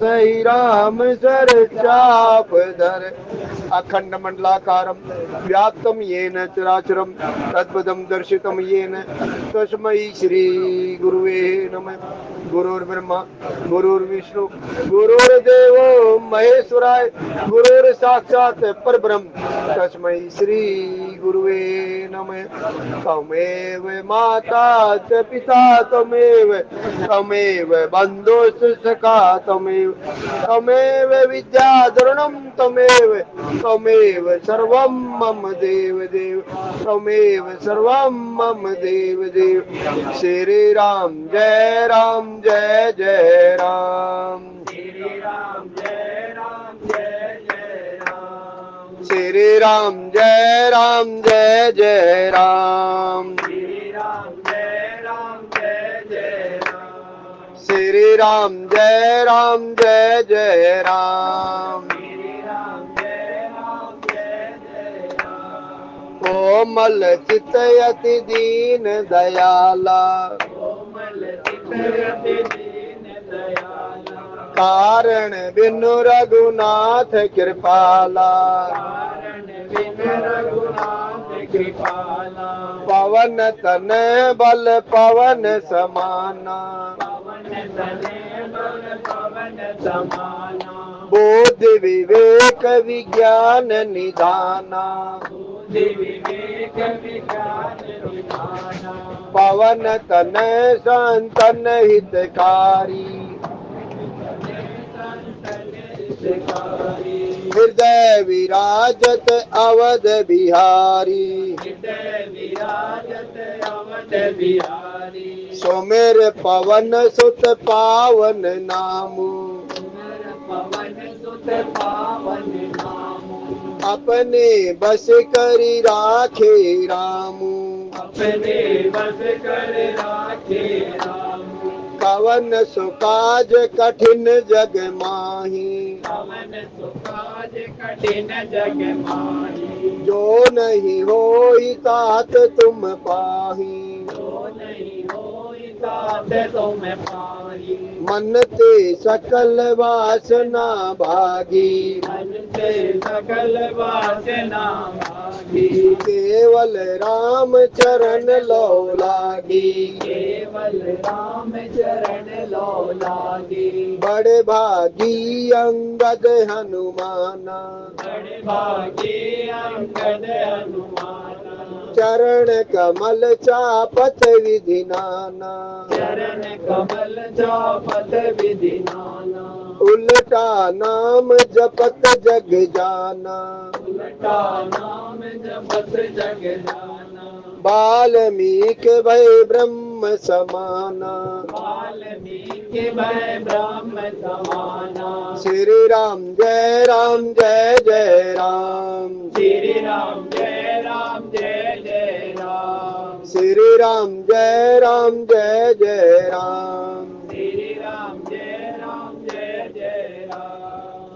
सही राम सर चाप धर अखंड मंडलाकारं व्याप्तं येन चराचरं तद्पदं दर्शितं येन तस्मै श्री गुरुवे नमः। गुरुर्ब्रह्मा गुरुर्विष्णु गुरुर्देवो महेश्वराय गुरुर् साक्षात् परब्रह्म तस्मै श्री गुरुवे नमः। त्वमेव माता च पिता त्वमेव त्वमेव बन्धुश्च सखा त्वमेव विद्याधरणं त्वमेव त्वमेव सर्वं मम देव देव त्वमेव सर्वं मम देव देव। श्री राम जय राम जय जय राम। श्री राम जय राम जय जय राम। श्री राम जय राम जय जय राम। श्री राम जय राम जय जय राम। श्री राम जय राम जय जय राम। श्री राम जय राम जय जय राम। कोमल चित अति दीन दयाला कोमल चित अति दीन दयाला कारण बिनु रघुनाथ कृपाला। कारण बिनु रघुनाथ कृपाला पवन तन बल पवन समाना पवन तने बल पवन समाना बोध विवेक विज्ञान निधाना बुद्धि विवेक विज्ञान निधाना पवन तन संतन हितकारी हृदय विराजत अवध बिहारी। हृदय विराजत अवध बिहारी सुमिर पवन सुत पावन नामु पवन सुत पावन नामु अपने बस करी राखे रामू। अपने बस कर राखे राम कवन सुकाज कठिन जग माही पवन सुकाज कठिन जग माही जो नहीं होई तात तुम पाही। जो नहीं होई तात तुम पाही मन ते सकल वासना भागी मन से सकल वासना भागी केवल राम चरण लो लागी। केवल राम चरण लो लागी बड़े भागी अंगद हनुमाना बड़े भागी अंगद हनुमाना चरण कमल चापत विधि नाना। चरण कमल चापत विधि नाना उल्टा नाम जपत जग जाना उल्टा नाम जपत जग जाना वाल्मीकि भय ब्रह्म समाना। वाल्मीकि भय ब्रह्म समाना श्री राम जय जय राम। श्री राम जय जय राम श्री राम जय जय राम। श्री राम जय जय राम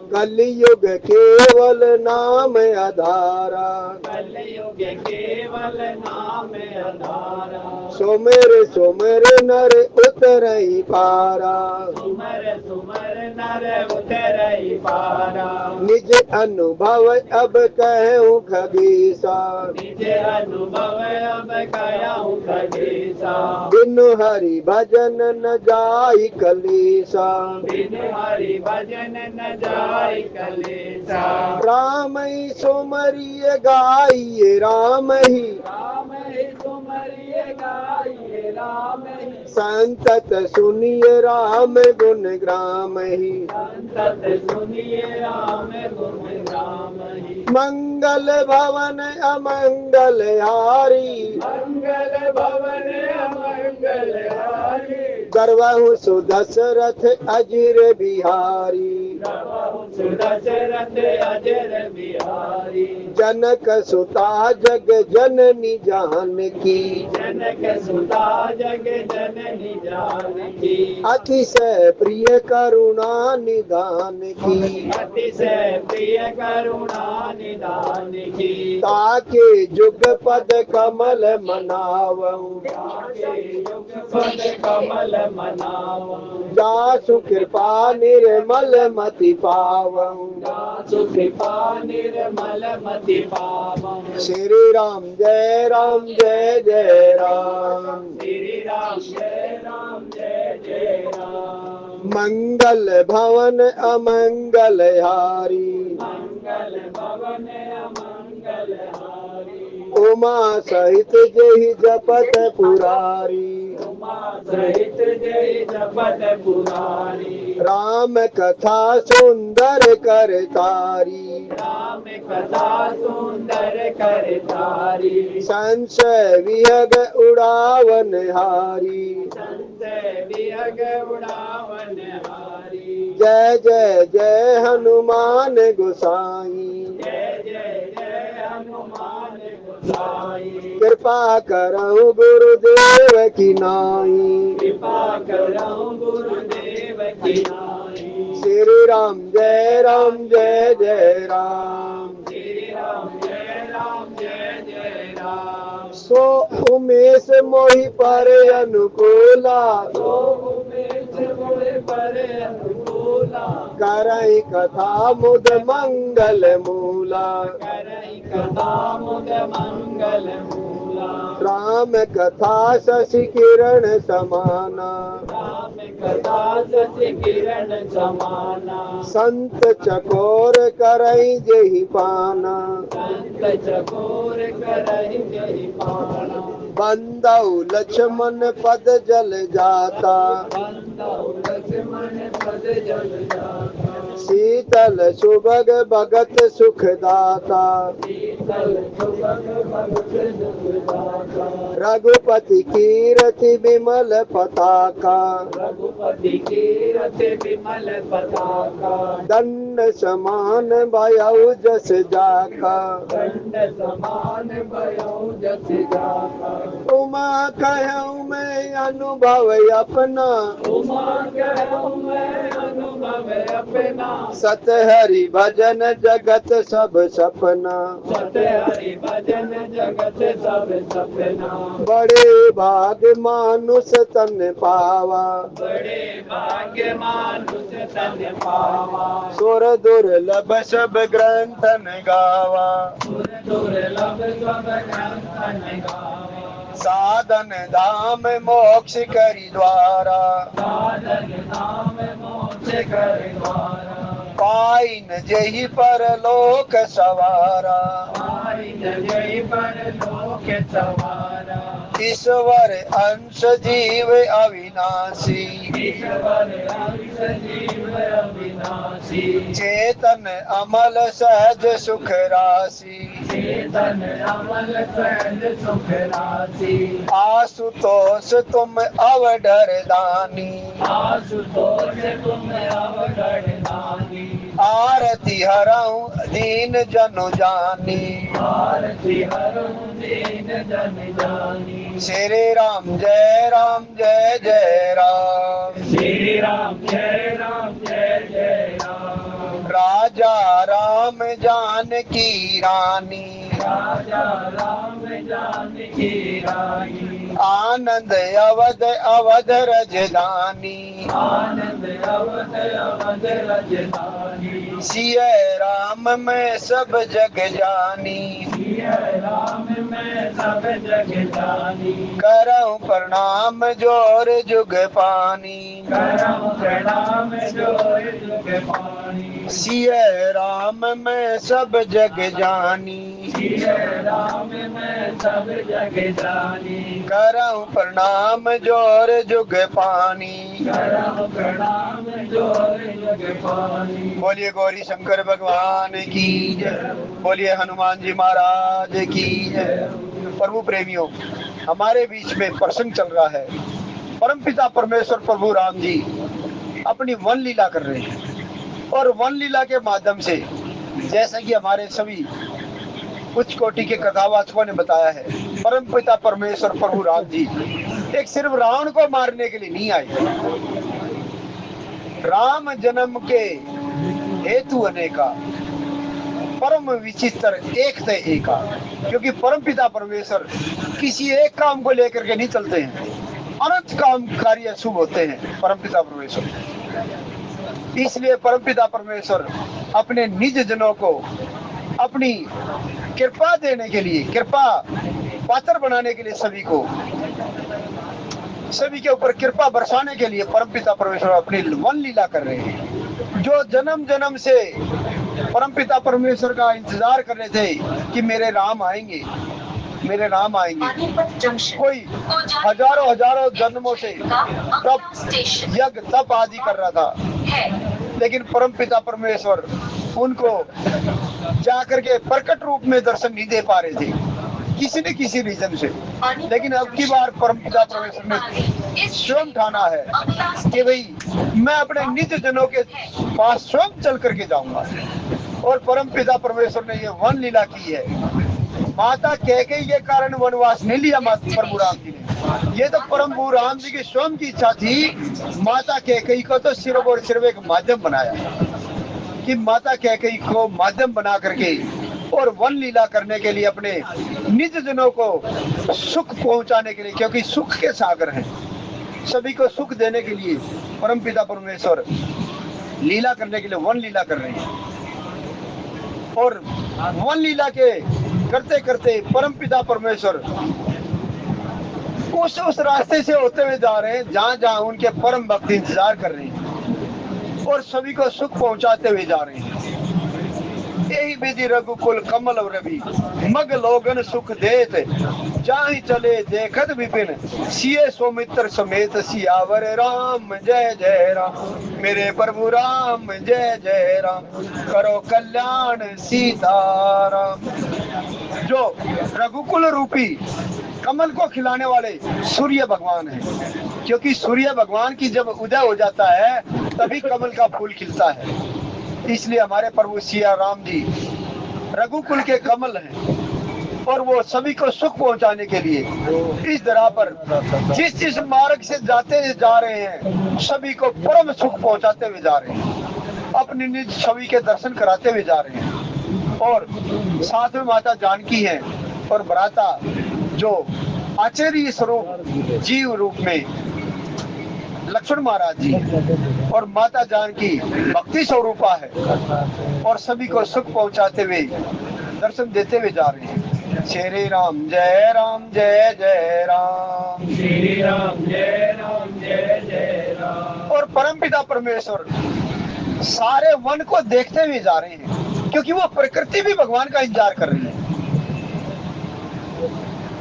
कलयुग केवल नाम आधारा कलयुग केवल नाम आधारा सुमिर सुमिर नर उतरई पारा। सुमर सुमर नर उतरई पारा निज अनुभव अब कहूँ खगीसा निज अनुभव अब कहूँ खगेसा बिनु हरि भजन न जाई कलीसा। बिनु हरि भजन न जाय कलेसा राम ही सुमरिय गाइए राम ही राम ही सुमरिय गाइए राम ही संतत सुनिए राम गुण ग्राम ही। संतत सुनिए राम गुण राम ही मंगल भवन अमंगल हारी मंगल भवन अमंगल हारी गर्वहु सुदशरथ अजिर बिहारी। सुदशरथ अजर बिहारी जनक सुता जग जननी जानकी जनक सुता जग जननी जानकी अतिशय प्रिय करुणा निधान की। अतिशय प्रिय करुणा निधान की ताके जुग पद कमल मनावऊं ताके युग पद कमल मनावं जासु कृपा निर्मल मति पावं जासु कृपा निर्मल मति पावं श्री राम जय जय राम श्री राम जय राम मंगल भवन अमंगल हारी मंगल भवन अमंगल हारी उमा सहित जहि जपत पुरारी उमा सहित जय जपत पुरारी राम कथा सुंदर करतारी राम कथा सुंदर करतारी संशय विहग उड़ावन हारी संत विहग उड़ावन हारी जय जय हनुमान गोसाई जय हनुमान गोसाई कृपा करहु गुरुदेव की नाई कृपा करहु गुरुदेव की नाई श्री राम जय जय राम श्री राम जय राम सो उमेश मोहि पर अनुकूला तो उमेश मोहि पर अनुकूला करई कथा मुद मंगल मूला करई कथा मुद मंगल मूला राम कथा शशि किरण समाना राम कथा सच किरण समाना संत चकोर करई जेहि पाना संत चकोर करहि जहि पाना बंदौ लक्ष्मण पद जल जाता बंदौ लक्ष्मण पद जल जाता शीतल सुभग भगत सुखदाता शीतल सुभग भगत सुखदाता रघुपति कीरति विमल पताका रघुपति कीरत विमल पताका दंड समान भयउ जस जाका दंड समान भयो जस जाका उमा कहूँ मैं अनुभव अपना उमा कहूँ मैं अनुभव अपना सत हरि भजन जगत सब सपना सत हरि भजन जगत सब सपना बड़े भाग मानुष तन पावा बड़े भाग्य मानुष तन पावा सुर दुर्लभ सब ग्रंथन गावा सुर दुर्लभ सब ग्रंथन गावा साधन धाम मोक्ष करि द्वारा साधन नाम मोक्ष कर द्वारा पाइन जहि परलोक सवारा पाई जय पर लोक सवारा ईश्वर अंश जीव अविनाशी ईश्वर अंश जीव अविनाशी चेतन अमल सहज सुख राशि चेतन अमल सहज सुख राशि आशुतोष तुम अवडर दानी आशुतोष तुम अवगढ़ नानी आरती हरऊं दीन जनु जानी आरती हरऊं दीन जन जानी श्री राम जय जय राम श्री राम जय जय राम राजा राम जानकी रानी राजा राम जानकी रानी आनंद अवध अवध रजधानी आनंद अवध अवध रजधानी सिय राम में सब जग जानी सिय राम में सब जग जानी करऊं प्रणाम जोर जुग पानी करम प्रणाम जोर जुग पानी सिय राम में सब जग जानी सिय राम में सब जग जानी करऊं प्रणाम जोर जुग पानी करम प्रणाम जोर जुग पानी बोलिए गौरी शंकर भगवान की जय बोलिए हनुमान जी महाराज की जय। प्रभु प्रेमियों, हमारे बीच में प्रसंग चल रहा है। परमपिता परमेश्वर प्रभु राम जी अपनी वन लीला कर रहे हैं और वन लीला के माध्यम से जैसा कि हमारे सभी उच्च कोटि के कथावाचकों ने बताया है, परमपिता परमेश्वर प्रभु राम जी एक सिर्फ रावण को मारने के लिए नहीं आए। राम जन्म के हेतु अनेका, परम विचित्र एक से एका, क्योंकि परमपिता परमेश्वर किसी एक काम को लेकर के नहीं चलते हैं। अनंत काम कार्य शुभ होते हैं परमपिता परमेश्वर। इसलिए परमपिता परमेश्वर अपने निज जनों को अपनी कृपा देने के लिए, कृपा पात्र बनाने के लिए, सभी के ऊपर कृपा बरसाने के लिए परमपिता परमेश्वर अपनी वन लीला कर रहे हैं। जो जन्म जन्म से परमपिता परमेश्वर का इंतजार कर रहे थे कि मेरे राम आएंगे, मेरे राम आएंगे, कोई हजारों हजारों जन्मों से तप यज्ञ तप आदि कर रहा था, लेकिन परमपिता परमेश्वर उनको जाकर के प्रकट रूप में दर्शन नहीं दे पा रहे थे किसी न किसी रीजन से। लेकिन अब की बार परमपिता परमेश्वर ने स्वयं ठाना है कि भाई मैं अपने निज जनों के पास स्वयं चल करके जाऊंगा। और परमपिता परमेश्वर ने ये वन लीला की है। माता कैकेयी के कारण वनवास नहीं लिया प्रभु राम जी ने, ये तो प्रभु राम जी की स्वयं की इच्छा थी। माता कैकेयी को तो सिर्फ और सिर्फ एक माध्यम बनाया कि माता कैकेयी को माध्यम बना करके और वन लीला करने के लिए अपने निज जनों को सुख पहुंचाने के लिए, क्योंकि सुख के सागर हैं, सभी को सुख देने के लिए परमपिता परमेश्वर लीला करने के लिए वन लीला कर रहे हैं। और वन लीला के करते करते परमपिता परमेश्वर उस रास्ते से होते हुए जा रहे हैं जहां जहां उनके परम भक्त इंतजार कर रहे हैं और सभी को सुख पहुंचाते हुए जा रहे हैं। यही विधि रघुकुल कमल रवि मग लोगन सुख देत, जाहि चले देखत विपिन सिए सौमित्र समेत। सियावर राम जय जय राम, मेरे प्रभु राम जय जय राम, करो कल्याण सीताराम। जो रघुकुल रूपी कमल को खिलाने वाले सूर्य भगवान है, क्योंकि सूर्य भगवान की जब उदय हो जाता है तभी कमल का फूल खिलता है। इसलिए हमारे प्रभु सिया राम जी रघुकुल के कमल हैं और वो सभी को सुख पहुंचाने के लिए इस धरा पर जिस मार्ग से जाते जा रहे हैं सभी को परम सुख पहुंचाते हुए जा रहे हैं, अपनी निज छवि के दर्शन कराते हुए जा रहे हैं। और साथ में माता जानकी है और भ्राता जो आचार्य स्वरूप जीव रूप में लक्ष्मण महाराज जी और माता जानकी भक्ति स्वरूपा है और सभी को सुख पहुंचाते हुए दर्शन देते हुए जा रहे हैं। श्री राम जय जय राम, श्री राम जय जय राम। और परमपिता परमेश्वर सारे वन को देखते हुए जा रहे हैं, क्योंकि वो प्रकृति भी भगवान का इंतजार कर रही है।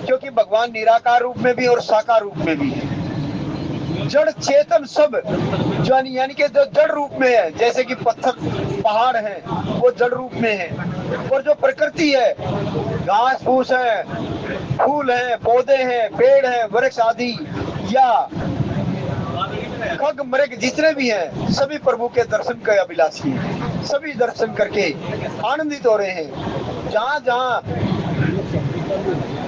क्योंकि भगवान निराकार रूप में भी और साकार रूप में भी है। जड़ चेतन सब यानी कि जो जड़ रूप में है, जैसे कि पत्थर पहाड़ है वो जड़ रूप में है, और जो प्रकृति है घास फूस है, फूल है, पौधे हैं, पेड़ है, वृक्ष आदि या खग मृग जितने भी हैं सभी प्रभु के दर्शन के अभिलाषी हैं। सभी दर्शन करके आनंदित हो रहे हैं। जहाँ जहाँ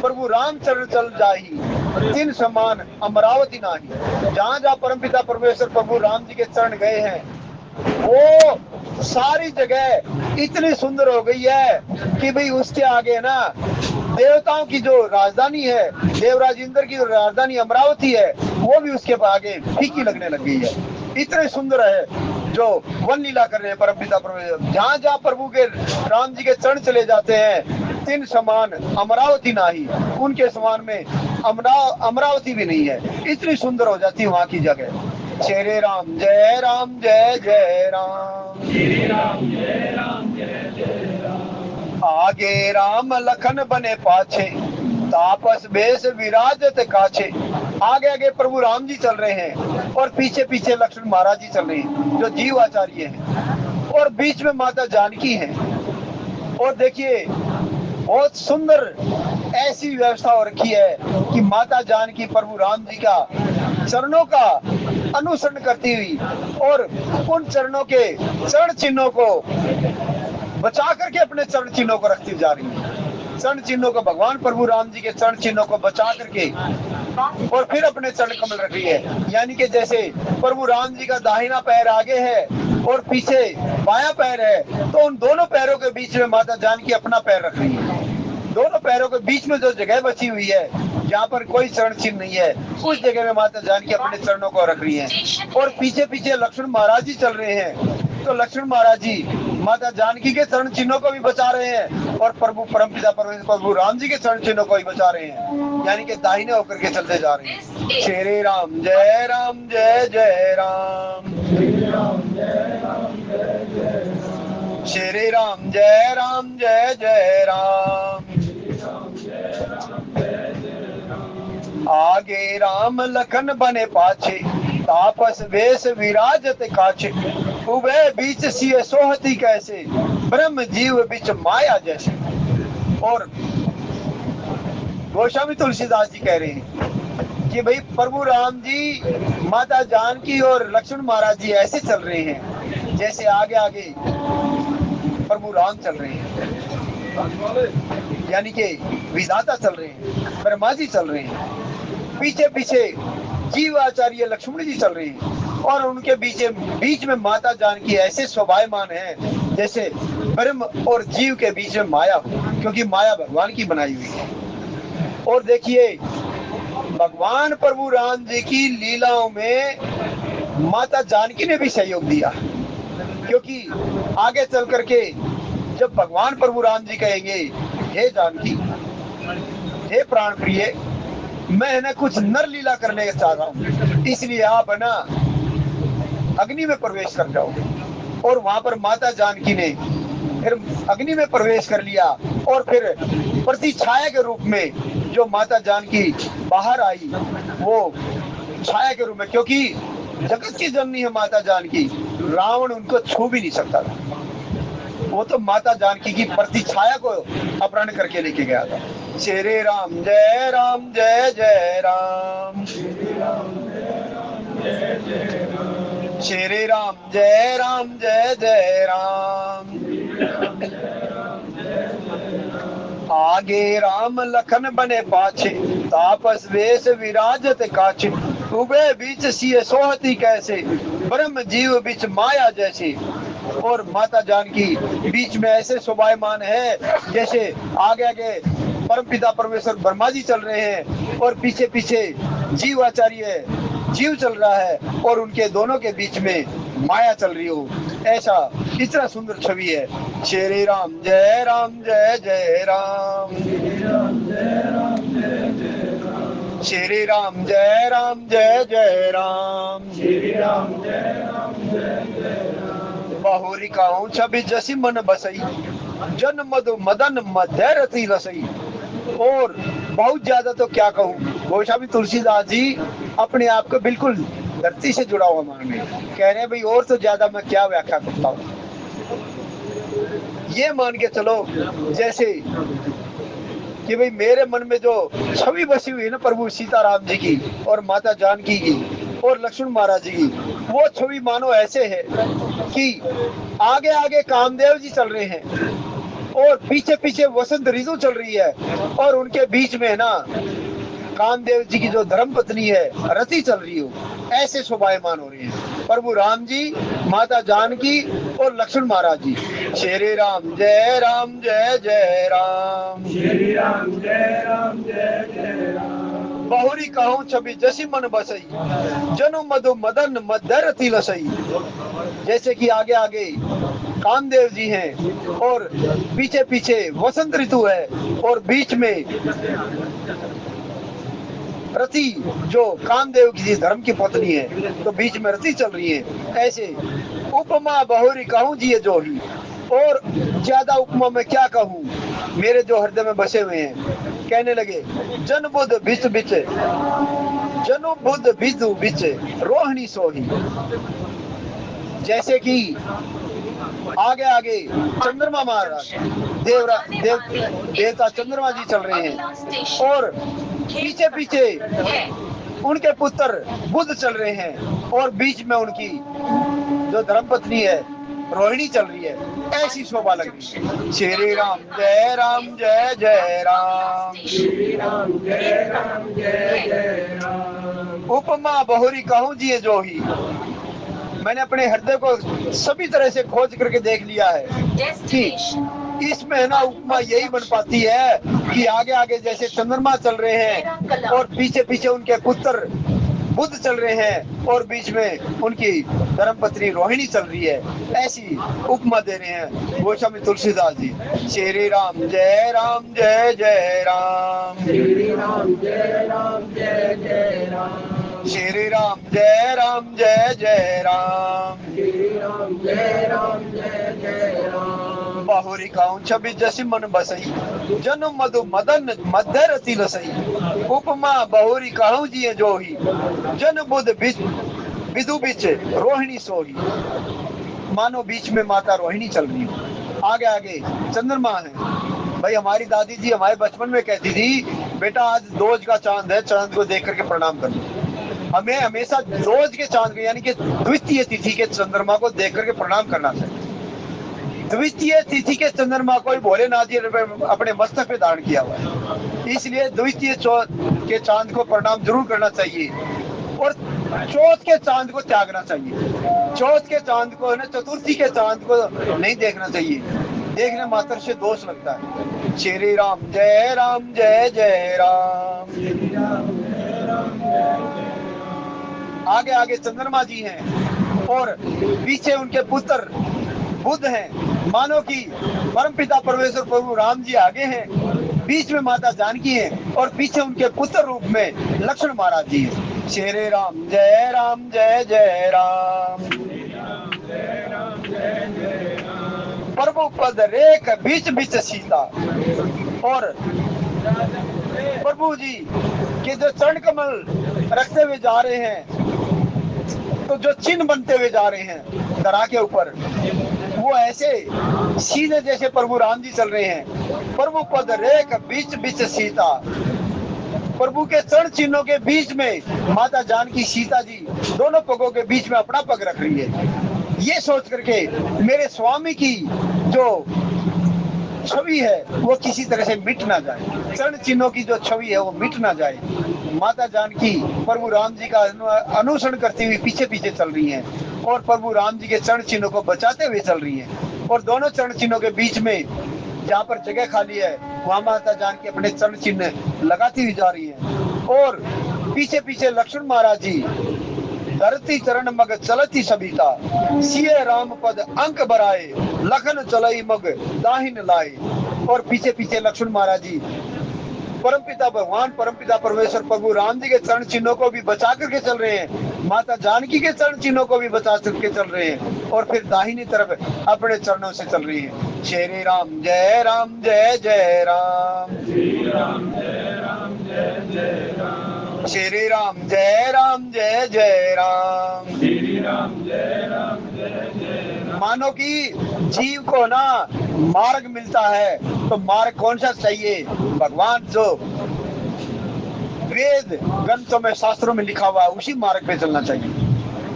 प्रभु रामचरण चल जाही तीन समान अमरावती नाही। जहाँ जहाँ परमपिता परमेश्वर प्रभु राम जी के चरण गए हैं वो सारी जगह इतनी सुंदर हो गई है कि भाई उसके आगे ना देवताओं की जो राजधानी है, देवराज इंद्र की जो राजधानी अमरावती है, वो भी उसके आगे फीकी लगने लग गई है। इतने सुंदर है जो वन लीला कर रहे हैं परमपिता परमेश्वर। जहाँ जहाँ प्रभु के राम जी के चरण चले जाते हैं तीन समान अमरावती नाही, उनके समान में अमरावती भी नहीं है। इतनी सुंदर हो जाती है वहाँ की जगह। श्री राम जय जय राम, श्री राम जय जय राम। आगे राम लखन बने पाछे, तापस बेस विराजत काछे। आगे आगे प्रभु राम जी चल रहे हैं और पीछे पीछे लक्ष्मण महाराज जी चल रहे हैं जो जीव आचार्य हैं, और बीच में माता जानकी है। और देखिए बहुत सुंदर ऐसी व्यवस्था हो रखी है कि माता जानकी प्रभु राम जी का चरणों का अनुसरण करती हुई और उन चरणों के चरण चिन्हों को बचा करके अपने चरण चिन्हों को रखती जा रही है। चरण चिन्हों को भगवान प्रभु राम जी के चरण चिन्हों को बचा करके और फिर अपने चरण कमल रख रही है। यानी कि जैसे प्रभु राम जी का दाहिना पैर आगे है और पीछे बायां पैर है, तो उन दोनों पैरों के बीच में माता जानकी अपना पैर रख रही है। दोनों पैरों के बीच में जो जगह बची हुई है जहाँ पर कोई चरण चिन्ह नहीं है, उस जगह में माता जानकी अपने चरणों को रख रही हैं। और पीछे पीछे लक्ष्मण महाराज जी चल रहे हैं, तो लक्ष्मण महाराज जी माता जानकी के चरण चिन्हों को भी बचा रहे हैं और प्रभु परमपिता परमेश्वर प्रभु राम जी के चरण चिन्हों को भी बचा रहे हैं, यानी कि दाहिने होकर के चलते जा रहे हैं। श्री राम जय राम जय जय राम, श्री राम जय राम जय जय राम, आगे राम लखन बने पाछे, तापस वेश विराजत काछे, उभय बीच सिय सोहती कैसे, ब्रह्म जीव बीच माया जैसे। और गोस्वामी तुलसीदास जी कह रहे हैं कि भाई प्रभु राम जी माता जानकी और लक्ष्मण महाराज जी ऐसे चल रहे हैं जैसे आगे आगे प्रभु राम चल रहे हैं, यानी कि विधाता चल रहे हैं, ब्रह्मा जी चल रहे हैं, पीछे पीछे जीवाचार्य लक्ष्मण जी चल रहे हैं और उनके बीच में माता जानकी ऐसे शोभायमान है जैसे ब्रह्म और जीव के बीच में माया हो, क्योंकि माया भगवान की बनाई हुई है। और देखिए भगवान प्रभु राम जी की लीलाओं में माता जानकी ने भी सहयोग दिया, क्योंकि आगे चल करके जब भगवान प्रभु राम जी कहेंगे हे जानकी, हे प्राण प्रिय, मैं ना कुछ नर लीला करने चाह रहा हूँ, इसलिए आप है ना अग्नि में प्रवेश कर जाओ। और वहां पर माता जानकी ने फिर अग्नि में प्रवेश कर लिया और फिर प्रति छाया के रूप में जो माता जानकी बाहर आई वो छाया के रूप में, क्योंकि जगत की जननी है माता जानकी, रावण उनको छू भी नहीं सकता था, वो तो माता जानकी की प्रति छाया को अपहरण करके लेके गया था। श्री राम जय राम जय जय राम, श्री राम जय राम जय जय राम, आगे राम लखन बने पाछे, तापस वेश विराजत काछे, उभय बीच सिय सोहती कैसे, ब्रह्म जीव बीच माया जैसे। और माता जानकी बीच में ऐसे शोभायमान है जैसे आगे आगे परमपिता परमेश्वर ब्रह्मा जी चल रहे हैं और पीछे पीछे जीवाचार्य जीव चल रहा है और उनके दोनों के बीच में माया चल रही हो, ऐसा इतना सुंदर छवि है। श्री राम जय जय राम, श्री राम जय जय राम, बहुरी कहूँ छवि जसी मन बसई, जन मधु मदन मध्य रति रसई। और बहुत ज्यादा तो क्या कहूँ, गोस्वामी तुलसीदास जी अपने आप को बिल्कुल धरती से जुड़ा हुआ मान रहे, कह रहे हैं भाई और तो ज्यादा मैं क्या व्याख्या करता हूँ। ये मान के चलो जैसे कि भाई मेरे मन में जो छवि बसी हुई है ना प्रभु सीताराम जी की और माता जानकी की और लक्ष्मण महाराज जी की, वो छवि मानो ऐसे है कि आगे आगे कामदेव जी चल रहे हैं और पीछे पीछे वसंत ऋतु चल रही है और उनके बीच में ना कामदेव जी की जो धर्म पत्नी है रति चल रही हो, ऐसे शोभायमान हो रहे हैं प्रभु राम जी, माता जानकी और लक्ष्मण महाराज जी। श्री राम जय जय राम, श्री राम जय जय राम, बहुरी कहूँ छवि जसी मन बसई, जनु मधु मदन मध्य रति लसई। जैसे कि आगे आगे कामदेव जी हैं और पीछे पीछे वसंत ऋतु है और बीच में रति जो कामदेव की धर्म की पत्नी है, तो बीच में रति चल रही है। ऐसे उपमा बहुरी कहूँ जी जो ही, और ज्यादा उपमा में क्या कहूँ, मेरे जो हृदय में बसे हुए हैं। कहने लगे जन बुद्ध बिच बिच, जनु बुद्ध बिदु बिच रोहिणी सोही। जैसे कि आगे आगे चंद्रमा महाराज देवता चंद्रमा जी चल रहे हैं और पीछे पीछे उनके पुत्र बुद्ध चल रहे हैं और बीच में उनकी जो धर्मपत्नी है रोहिणी चल रही है। ऐसी शोभा लग रही है। श्री राम जय जय राम, श्री राम जय जय राम, उपमा बहुरी कहूँ जी जो ही। मैंने अपने हृदय को सभी तरह से खोज करके देख लिया है कि इसमें ना उपमा यही बन पाती है कि आगे आगे जैसे चंद्रमा चल रहे हैं और पीछे पीछे उनके पुत्र बुद्ध चल रहे हैं और बीच में उनकी धर्मपत्नी रोहिणी चल रही है, ऐसी उपमा दे रहे हैं गोस्वामी तुलसीदास जी। श्री राम जय राम जय जय राम, श्री राम जय राम जय जय राम, श्री राम जय राम जय जय राम, श्री राम जय राम जय जय राम। बहुरी खाऊं छवि जसी मन बसई, जन मधु मदन मध्य रति लसई, उपमा बहुरी कहूं जिये जोही, जन बुध बिच विदु बिच रोहिणी सोही। मानो बीच में माता रोहिणी चल रही हो, आगे आगे चंद्रमा है। भाई हमारी दादी जी हमारे बचपन में कहती थी, बेटा आज रोज का चांद है, चांद को देख करके प्रणाम कर लो। हमें हमेशा रोज के चांद को यानी कि द्वितीय तिथि के चंद्रमा को देख करके प्रणाम करना चाहिए। द्वितीय तिथि के चंद्रमा को भोलेनाथ जी ने अपने मस्तक पे धारण किया हुआ है, इसलिए द्वितीय के चांद को प्रणाम जरूर करना चाहिए और चौथ के चांद को त्यागना चाहिए। चौथ के चांद को ना, चतुर्थी के चांद को नहीं देखना चाहिए, देखने मात्र से दोष लगता है। श्री राम जय राम जय जय राम, आगे आगे चंद्रमा जी हैं और पीछे उनके पुत्र बुद्ध हैं। मानो कि परमपिता परमेश्वर प्रभु राम जी आगे हैं, बीच में माता जानकी है और पीछे उनके पुत्र रूप में लक्ष्मण महाराज जी हैं। श्री राम जय राम जय जय राम, प्रभु पद रेख बीच बीच सीता। और प्रभु जी के जो चरण कमल रखते हुए जा रहे हैं, तो जो चिन्ह बनते हुए जा रहे हैं धरा के ऊपर, वो ऐसे सीधे जैसे प्रभु राम जी चल रहे हैं। प्रभु पद रेख बीच बीच सीता, प्रभु के चरण चिन्हों के बीच में माता जानकी सीता जी दोनों पगों के बीच में अपना पग रख रही है। ये सोच करके मेरे स्वामी की जो छवि है वो किसी तरह से मिट ना जाए, चरण चिन्हों की जो छवि है वो मिट ना जाए। माता जानकी प्रभु राम जी का अनुसरण करती हुई पीछे पीछे चल रही हैं और प्रभु राम जी के चरण चिन्हों को बचाते हुए चल रही हैं। और दोनों चरण चिन्हों के बीच में जहाँ पर जगह खाली है वहां माता जानकी अपने चरण चिन्ह लगाती हुई जा रही हैं। और पीछे पीछे लक्ष्मण महाराज जी धरती चरण मग चलती सबिता, सिए राम पद अंक बराए, लखन चलई मग दाहिन लाए। और पीछे पीछे लक्ष्मण महाराज जी परमपिता भगवान परमपिता परमेश्वर प्रभु राम जी के चरण चिन्हों को भी बचा करके चल रहे हैं, माता जानकी के चरण चिन्हों को भी बचा करके चल रहे हैं और फिर दाहिनी तरफ अपने चरणों से चल रही है। श्री राम जय राम जय जय राम, श्री राम जय राम जय जय राम, श्री राम जय राम जय जय राम, श्री राम जय राम जय जय राम। मानो कि जीव को ना मार्ग मिलता है, तो मार्ग कौन सा चाहिए? भगवान जो वेद ग्रंथों में शास्त्रों में लिखा हुआ है उसी मार्ग पे चलना चाहिए।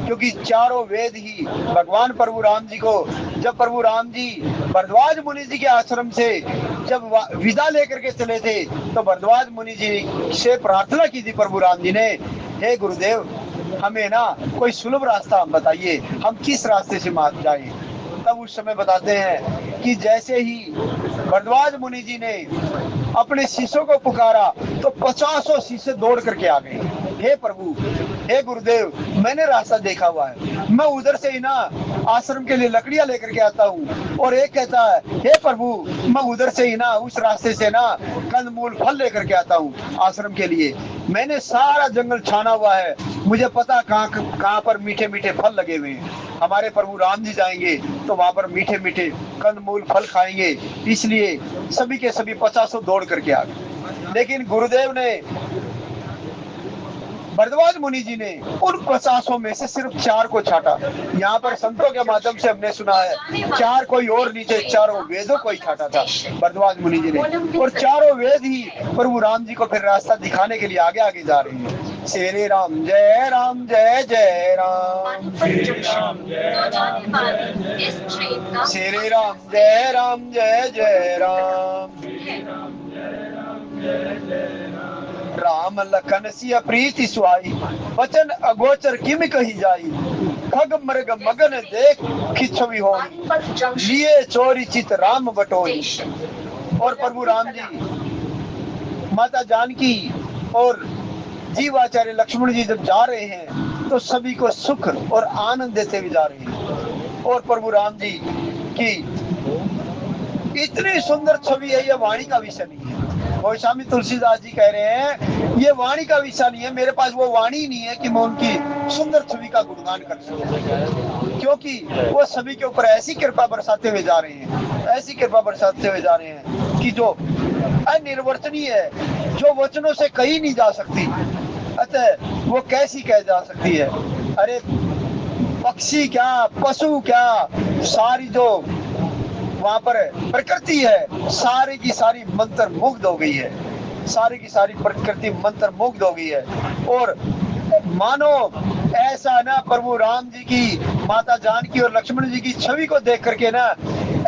क्योंकि चारों वेद ही भगवान प्रभु राम जी को, जब प्रभु राम जी भरद्वाज मुनि जी के आश्रम से जब विदा लेकर के चले थे, तो भरद्वाज मुनि जी से प्रार्थना की थी प्रभु राम जी ने, हे गुरुदेव हमें ना कोई सुलभ रास्ता बताइए, हम किस रास्ते से मार्ग जाए। तब उस समय बताते हैं कि जैसे ही भरद्वाज मुनि जी ने अपने शिष्यों को पुकारा तो 50 शिष्य दौड़ करके आ गए। हे प्रभु, हे गुरुदेव, मैंने रास्ता देखा हुआ है, मैं उधर से ही ना आश्रम के लिए लकड़ियां लेकर के आता हूँ। और एक कहता है, हे प्रभु, मैं उधर से ही ना उस रास्ते से ना कंदमूल फल लेकर के आता हूँ आश्रम के लिए। मैंने सारा जंगल छाना हुआ है, मुझे पता कहाँ पर मीठे मीठे फल लगे हुए हैं। हमारे प्रभु राम जी जाएंगे तो वहां पर मीठे मीठे कंदमूल फल खाएंगे, इसलिए सभी के सभी 50 दौड़ करके आ गए। लेकिन गुरुदेव ने, भरद्वाज मुनि जी ने उन 50 में से सिर्फ 4 को छाटा। यहाँ पर संतों के माध्यम से हमने सुना है 4 कोई और नीचे, चारों वेदों को ही छाटा था भरद्वाज मुनि जी ने। और चारों वेद ही प्रभु राम जी को फिर रास्ता दिखाने के लिए आगे आगे जा रहे हैं। श्री राम जय राम जय जय राम, श्री राम जय राम जय जय राम, श्री राम जय राम जय जय राम, राम लखन सिया प्रीति सुहाई, वचन अगोचर किम कही जाई, खग मृग मगन देख खिच्छवी होई, लिए चोरी चित राम बटोई। और प्रभु राम जी माता जानकी और जीवाचार्य लक्ष्मण जी जब जा रहे हैं तो सभी को सुख और आनंद देते हुए जा रहे हैं। और प्रभु राम जी की इतनी सुंदर छवि है, ये वाणी का विषय नहीं है। गोस्वामी तुलसीदास जी कह रहे हैं ये वाणी का विषय नहीं है, मेरे पास वो वाणी नहीं है कि मैं उनकी सुंदर छवि का गुणगान कर सकूं, क्योंकि वो सभी के ऊपर ऐसी कृपा बरसाते हुए जा रहे हैं, ऐसी कृपा बरसाते हुए जा रहे हैं कि जो अनिर्वचनीय है, जो वचनों से कही नहीं जा सकती। अतः वो कैसी कह जा सकती है? अरे पक्षी क्या, पशु क्या, सारी जो वहां पर प्रकृति है सारी की सारी मंत्र मुग्ध हो गई है, सारी की सारी प्रकृति मंत्र मुग्ध हो गई है। और मानो ऐसा ना प्रभु राम जी की, माता जानकी और लक्ष्मण जी की छवि को देख करके ना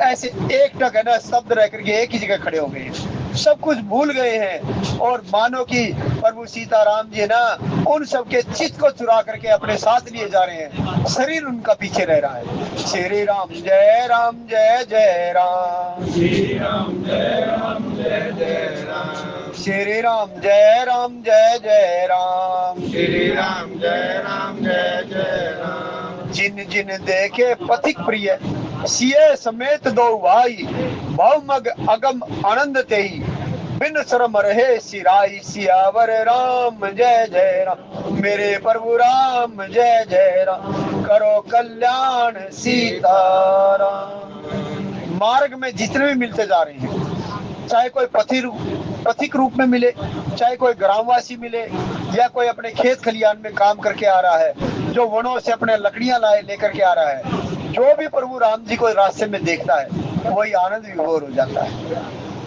ऐसे एक टक है ना शब्द रह करके एक ही जगह खड़े हो गए, सब कुछ भूल गए हैं। और मानो कि प्रभु सीताराम जी ना उन सबके चित्त को चुरा करके अपने साथ लिए जा रहे हैं, शरीर उनका पीछे रह रहा है। श्री राम जय राम जय जय राम, श्री राम जय राम जय जय राम, श्री राम जय राम जय जय राम, श्री राम जय राम जय जय राम। जिन जिन देखे पथिक प्रिय सिए समेत दो भाई, बहुमग अगम आनंद तेई, बिन शर्म रहे सिराई, सियावर राम जय जय राम, मेरे प्रभु राम जय जय राम, करो कल्याण सीताराम। मार्ग में जितने भी मिलते जा रहे हैं, चाहे कोई पथिक रूप में मिले, चाहे कोई ग्रामवासी मिले, या कोई अपने खेत खलियान में काम करके आ रहा है, जो वनों से अपने लकड़ियां लाए लेकर के आ रहा है, जो भी प्रभु राम जी को रास्ते में देखता है वही आनंद विभोर हो जाता है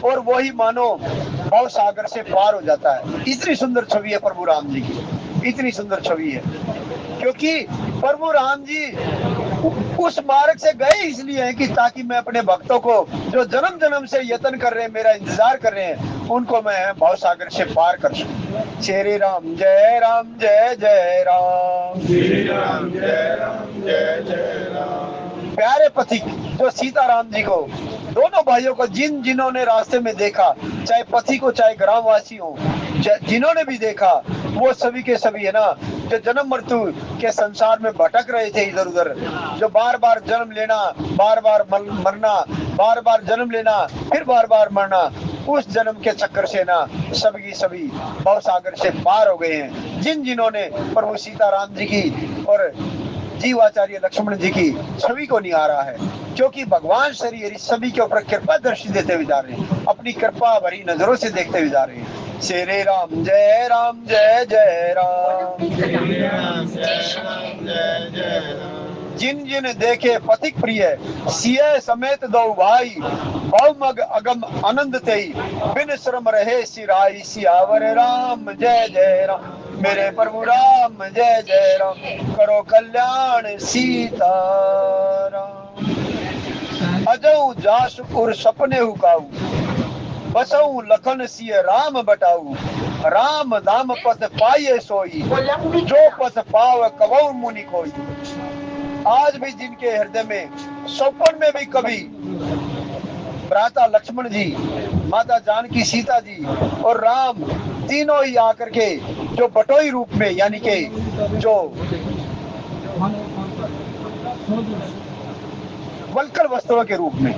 और वही मानो भव सागर से पार हो जाता है। इतनी सुंदर छवि है प्रभु राम जी की, इतनी सुंदर छवि है, क्योंकि प्रभु राम जी उस मार्ग से गए इसलिए हैं कि ताकि मैं अपने भक्तों को जो जन्म जन्म से यत्न कर रहे हैं, मेरा इंतजार कर रहे हैं, उनको मैं भव सागर से पार कर सकूं। श्री राम जय राम जय जय राम, श्री राम जय राम जय जय राम। प्यारे पथिक जो सीताराम जी को, दोनों भाइयों को जिन जिन्होंने रास्ते में देखा, चाहे पथिक हो चाहे ग्रामवासी हो, जिन्होंने भी देखा, वो सभी के सभी है ना जो जन्म मृत्यु के संसार में भटक रहे थे इधर उधर, जो बार बार जन्म लेना, बार बार मरना, बार बार जन्म लेना, फिर बार बार मरना, उस जन्म के चक्कर से ना सभी सभी भव सागर से पार हो गए हैं। जिन जिन्होंने प्रभु सीताराम जी की और जीवाचार्य लक्ष्मण जी की छवि को निहारा है, क्योंकि भगवान शरीर सभी के ऊपर कृपा दृष्टि देते हुए जा रहे हैं, अपनी कृपा भरी नजरों से देखते हुए जा रहे हैं। श्री राम जय राम जय जय राम, श्री राम जय राम जय जय राम। जिन जिन देखे पथिक प्रिय सिय समेत दो भाई, बहुमग अगम आनंद तेई, बिन श्रम रहे सिराई, सियावर राम जय जय राम, मेरे प्रभु राम जय जय राम, करो कल्याण सीताराम। अजऊ जास उर सपने हुकाऊ, बसऊ लखन सिय राम बटाऊ, राम धाम पथ पाइये सोई, जो पथ पाव कबऊ मुनि कोई। आज भी जिनके हृदय में सपन में भी कभी भ्राता लक्ष्मण जी, माता जानकी सीता जी और राम तीनों ही आकर के जो बटोई रूप में, यानी के जो वल्कल वस्त्रों के रूप में,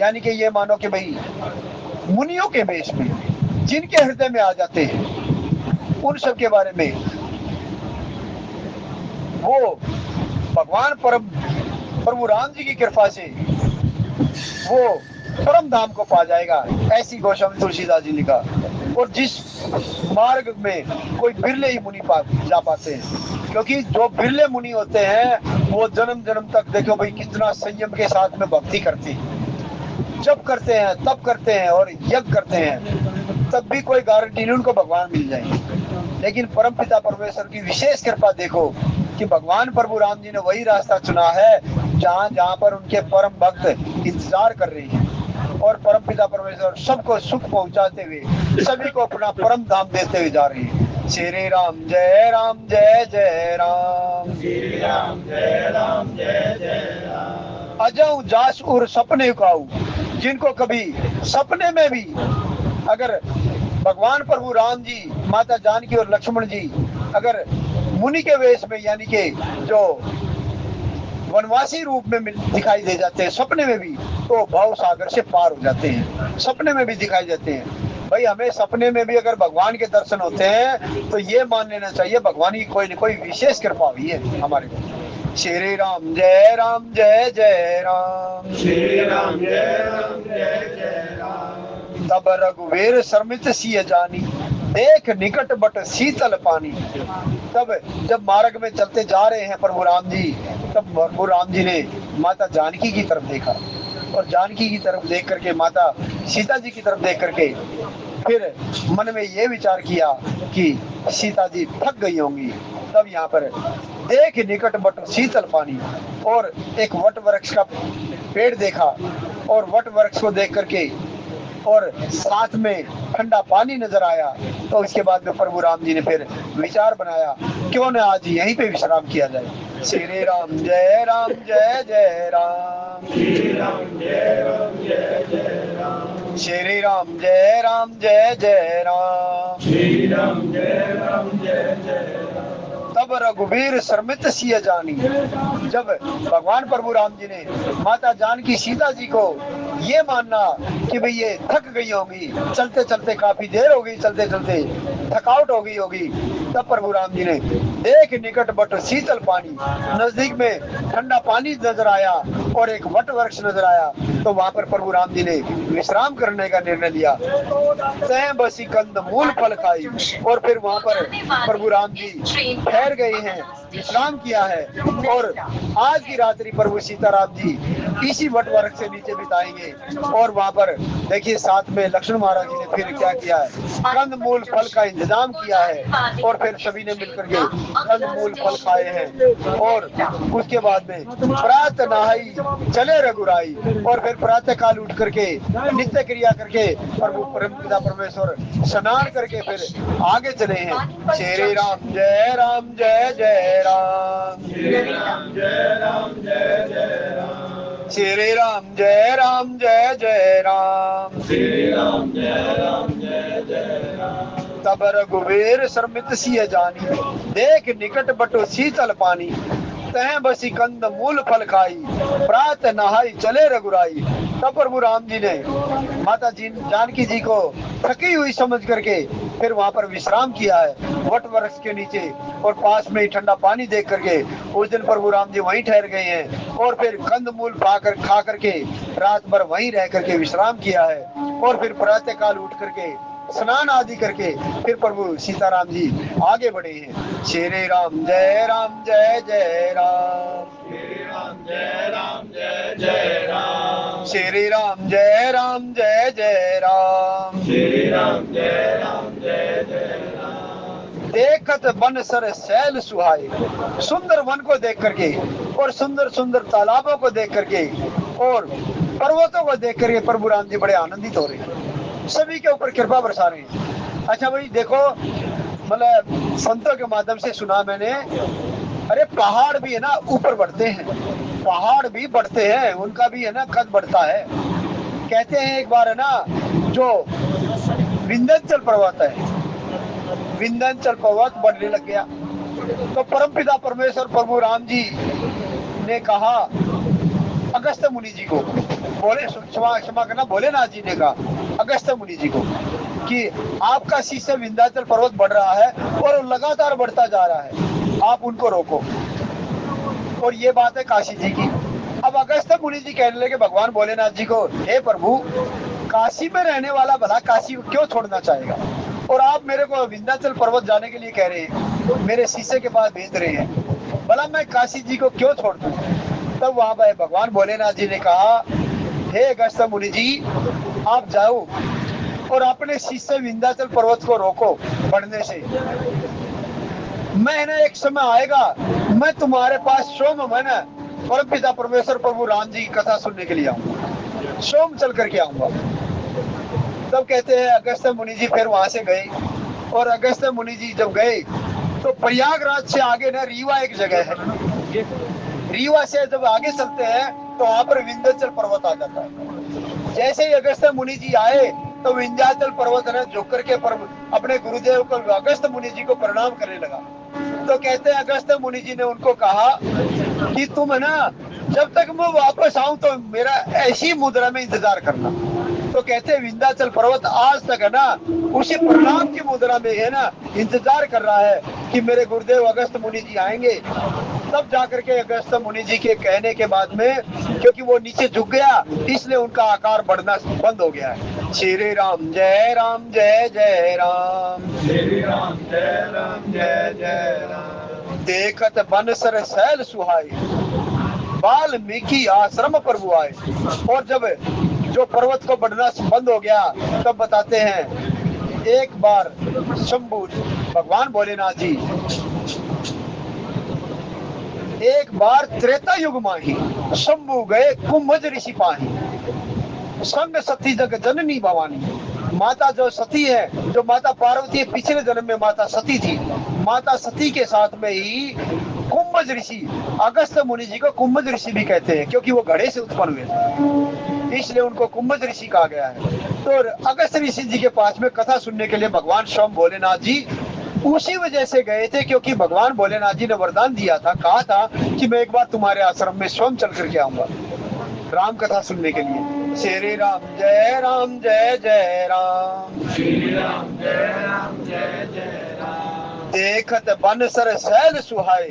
यानी कि ये मानो कि भाई मुनियों के वेश में जिनके हृदय में आ जाते हैं, उन सब के बारे में वो भगवान प्रभु राम जी की कृपा से वो परम धाम को पा जाएगा, ऐसी गोस्वामी तुलसीदास जी लिखा। और जिस मार्ग में कोई बिरले ही मुनि जा पाते हैं, क्योंकि जो बिरले मुनि होते हैं वो जन्म जन्म तक, देखो भाई कितना संयम के साथ में भक्ति करते हैं, जब करते हैं तब करते हैं और यज्ञ करते हैं, तब भी कोई गारंटी नहीं उनको भगवान मिल जाएंगे। लेकिन परम पिता परमेश्वर की विशेष कृपा देखो कि भगवान प्रभु राम जी ने वही रास्ता चुना है जहाँ पर उनके परम भक्त इंतजार कर रहे हैं, और परम पिता परमेश्वर सबको सुख पहुंचाते हुए सभी को अपना परम धाम देते हुए जा रहे हैं। श्री राम जय राम जय जय राम, श्री राम जय राम जय जय राम। अजऊ जास उर सपने काऊ, जिनको कभी सपने में भी अगर भगवान प्रभु राम जी, माता जानकी और लक्ष्मण जी अगर मुनि के वेश में यानी कि जो वनवासी रूप में दिखाई दे जाते हैं सपने में भी, तो भव सागर से पार हो जाते हैं। सपने में भी दिखाई देते हैं। भाई हमें सपने में भी अगर भगवान के दर्शन होते हैं तो ये मान लेना चाहिए भगवान की कोई न कोई विशेष कृपा हुई है हमारे को। श्री राम जय राम जय जय राम, श्री राम जय राम जय जय राम। तब रघुवीर शर्मित सिय जानी, देख निकट बट शीतल पानी। तब जब मार्ग में चलते जा रहे हैं प्रभु राम जी, तब प्रभु राम जी ने माता जानकी की तरफ देखा और जानकी की तरफ देख करके, माता सीता जी की तरफ देख करके फिर मन में ये विचार किया कि सीता जी थक गई होंगी। तब यहाँ पर देख निकट बट शीतल पानी, और एक वट वृक्ष का पेड़ देखा और वट वृक्ष को देख करके और साथ में ठंडा पानी नजर आया। तो उसके बाद में प्रभु राम जी ने फिर विचार बनाया क्यों न आज यहीं पे विश्राम किया जाए। श्री राम जय जय राम, श्री राम जय राम जय जय राम। श्री राम जय जय राम, श्री राम जय राम जय जय राम। तब रघुवीर शर्मित सिय जानी। जब भगवान प्रभु राम जी ने माता जानकी सीता जी को ये मानना कि भाई ये थक गई होगी, चलते चलते काफी देर हो गई, चलते चलते थकावट हो गई होगी, तब प्रभु राम जी ने देख निकट बट शीतल पानी, नजदीक में ठंडा पानी नजर आया और एक वट वृक्ष नजर आया। तो वहां पर प्रभु राम जी ने विश्राम करने का निर्णय लिया। तय बसी कंद मूल फल खाई, और फिर वहां पर प्रभु राम जी ठहर गए हैं, विश्राम किया है। और आज की रात्रि प्रभु सीताराम जी इसी वट वृक्ष से नीचे बिताएंगे। और वहां पर देखिए साथ में लक्ष्मण महाराज जी ने फिर क्या किया है, कंद मूल फल का इंतजाम किया है और फिर सभी ने मिलकर के कंद मूल फल खाए हैं। और उसके बाद में प्रातः नहाई चले रघुराई, और फिर प्रातः काल उठ करके नित्य क्रिया करके प्रभु परमपिता परमेश्वर स्नान करके फिर आगे चले हैं। श्री राम जय जय राम, श्री राम जय राम जय जय राम। श्री राम जय जय राम, श्री राम जय राम जय जय राम। तब रघुवीर शर्मित सिय जानी, देख निकट बटो शीतल पानी। तह बसी कंद मूल फल खाई, प्रात नहाई चले रघुराई। तब प्रभु राम जी ने माता जी जानकी जी को थकी हुई समझ करके फिर वहां पर विश्राम किया है वट वृक्ष के नीचे, और पास में ही ठंडा पानी देख करके उस दिन प्रभु राम जी वहीं ठहर गए हैं। और फिर कंद मूल खा करके रात भर वहीं रह करके विश्राम किया है। और फिर प्रातः काल उठ करके स्नान आदि करके फिर प्रभु सीताराम जी आगे बढ़े हैं। श्री राम जय जय राम, श्री राम जय राम जय जय राम। श्री राम जय जय राम, श्री राम जय राम जय जय राम। देखत वन सर सैल सुहाए, सुंदर वन को देख करके और सुंदर सुंदर तालाबों को देख करके और पर्वतों को देख करके प्रभु राम जी बड़े आनंदित हो रहे हैं, सभी के ऊपर कृपा बरसा रहे हैं। अच्छा भाई देखो, मतलब संतों के माध्यम से सुना मैंने, अरे पहाड़ भी है ना ऊपर बढ़ते हैं, पहाड़ भी बढ़ते हैं, उनका भी है ना कद बढ़ता है। कहते हैं एक बार है ना, जो विंध्याचल पर्वत है, विंध्याचल पर्वत बढ़ने लग गया। तो परमपिता परमेश्वर प्रभु राम जी ने कहा अगस्त्य मुनि जी को, बोले क्षमा करना, भोलेनाथ जी ने कहा अगस्त्य मुनि जी को कि आपका शिष्य विंध्याचल पर्वत बढ़ रहा है और लगातार बढ़ता जा रहा है, आप उनको रोको। और ये बात है काशी जी की। अब अगस्त्य मुनि जी कहने लगे भगवान भोलेनाथ जी को, हे प्रभु, काशी में रहने वाला भला काशी को क्यों छोड़ना चाहेगा, और आप मेरे को विंध्याचल पर्वत जाने के लिए कह रहे हैं, मेरे शिष्य के पास भेज रहे हैं, भला मैं काशी जी को क्यों छोड़ दूं। तब वहां पर भगवान भोलेनाथ जी ने कहा, हे अगस्त्य मुनि जी, आप जाओ और अपने शिष्य विंध्याचल पर्वत को रोको बढ़ने से। मैं ना एक समय आएगा, मैं तुम्हारे पास सोम में ना परमपिता परमेश्वर प्रभु राम जी की कथा सुनने के लिए आऊंगा, सोम चल करके आऊंगा। तब कहते हैं अगस्त्य मुनि जी फिर वहां से गए, और अगस्त्य मुनि जी जब गए तो प्रयागराज से आगे ना रीवा एक जगह है, रीवा से जब आगे चलते हैं तो वहां पर विंध्याचल पर्वत आ जाता है। जैसे ही अगस्त्य मुनि जी आए तो विंध्याचल पर्वत ने झुक करके अपने गुरुदेव को अगस्त मुनि जी को प्रणाम करने लगा। तो कहते हैं अगस्त मुनि जी ने उनको कहा कि तुम है ना, जब तक मैं वापस आऊं तो मेरा ऐसी मुद्रा में इंतजार करना। तो कहते हैं विंध्याचल पर्वत आज तक है ना उसी प्रणाम की मुद्रा में है ना इंतजार कर रहा है कि मेरे गुरुदेव अगस्त मुनि जी आएंगे। तब जाकर के अगस्त मुनि जी के कहने के बाद में, क्योंकि वो नीचे झुक गया इसलिए उनका आकार बढ़ना बंद हो गया है। श्री राम जय राम जय जय राम, श्री राम जय राम जय जय राम। देखत बनसर सैल सुहाई, वाल्मीकि आश्रम प्रभु आए। और जब जो पर्वत को बढ़ना बंद हो गया तब बताते हैं एक बार शंभु भगवान भोलेनाथ जी एक बार त्रेता युग माही, शंभु गए कुंभज ऋषि पाही, संग सती जग जननी भवानी। माता जो सती है, जो माता पार्वती पिछले जन्म में माता सती थी, माता सती के साथ में ही कुंभज ऋषि, अगस्त मुनि जी को कुंभज ऋषि भी कहते हैं क्योंकि वो घड़े से उत्पन्न हुए थे, इसलिए उनको कुंभज ऋषि कहा गया है। तो अगस्त ऋषि जी के पास में कथा सुनने के लिए भगवान स्वयं भोलेनाथ जी उसी वजह से गए थे क्योंकि भगवान भोलेनाथ जी ने वरदान दिया था, कहा था कि मैं एक बार तुम्हारे आश्रम में स्वयं चल करके आऊंगा राम कथा सुनने के लिए। श्री राम जय राम जय जय राम, श्री राम जय राम जय जय राम। देखत बनसर सैल सुहाए,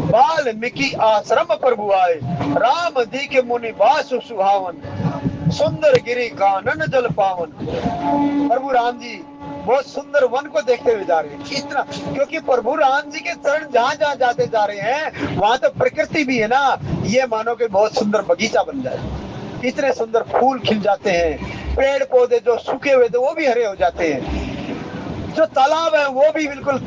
वाल्मीकि आश्रम प्रभु आए। राम दीख मुनि वासु सुहावन, सुंदर गिरि कानन जल पावन। प्रभु राम जी बहुत सुंदर वन को देखते हुए जा रहे हैं। इतना क्योंकि प्रभु राम जी के चरण जहाँ जहाँ जाते जा रहे हैं वहां तो प्रकृति भी है ना, ये मानो कि बहुत सुंदर बगीचा बन जाए। इतने सुंदर फूल खिल जाते हैं, पेड़ पौधे जो सूखे हुए थे वो भी हरे हो जाते हैं, जो तालाब है वो भी बिल्कुल